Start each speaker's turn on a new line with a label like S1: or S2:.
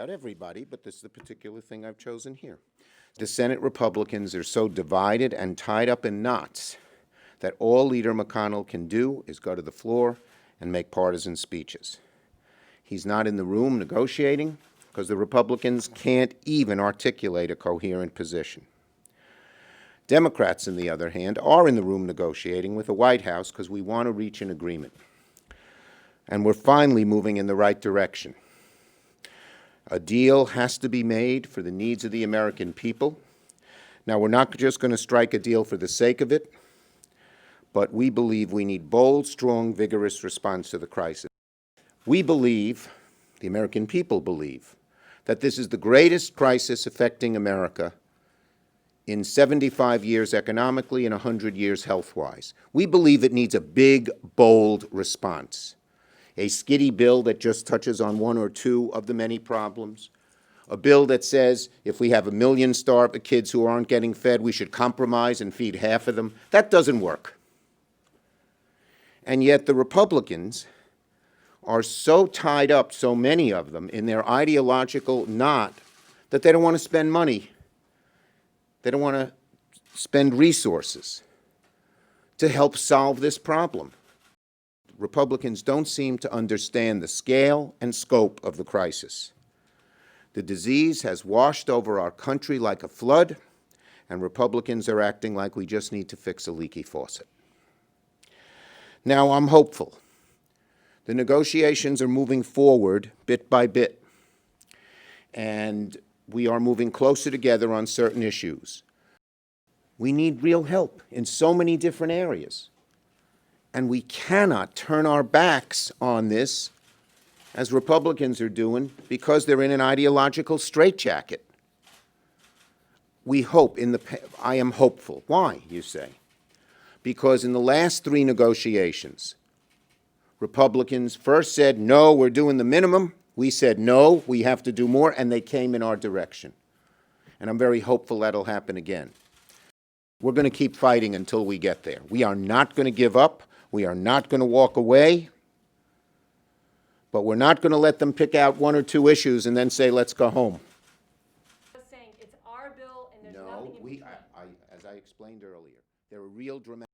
S1: about everybody, but this is the particular thing I've chosen here. The Senate Republicans are so divided and tied up in knots that all Leader McConnell can do is go to the floor and make partisan speeches. He's not in the room negotiating because the Republicans can't even articulate a coherent position. Democrats, on the other hand, are in the room negotiating with the White House because we want to reach an agreement. And we're finally moving in the right direction. A deal has to be made for the needs of the American people. Now, we're not just going to strike a deal for the sake of it, but we believe we need bold, strong, vigorous response to the crisis. We believe, the American people believe, that this is the greatest crisis affecting America in 75 years economically and 100 years health-wise. We believe it needs a big, bold response. A skiddy bill that just touches on one or two of the many problems. A bill that says if we have 1 million kids who aren't getting fed, we should compromise and feed half of them. That doesn't work. And yet the Republicans are so tied up, so many of them, in their ideological knot that they don't want to spend money. They don't want to spend resources to help solve this problem. Republicans don't seem to understand the scale and scope of the crisis. The disease has washed over our country like a flood, and Republicans are acting like we just need to fix a leaky faucet. Now, I'm hopeful. The negotiations are moving forward bit by bit, and we are moving closer together on certain issues. We need real help in so many different areas. And we cannot turn our backs on this, as Republicans are doing, because they're in an ideological straitjacket. We hope I am hopeful. Why, you say? Because in the last 3 negotiations, Republicans first said, no, we're doing the minimum. We said, no, we have to do more, and they came in our direction. And I'm very hopeful that'll happen again. We're going to keep fighting until we get there. We are not going to give up. We are not going to walk away, but we're not going to let them pick out 1 or 2 issues and then say, let's go home.
S2: Saying it's our bill and there's nothing in between.
S1: As I explained earlier, there are real dramatic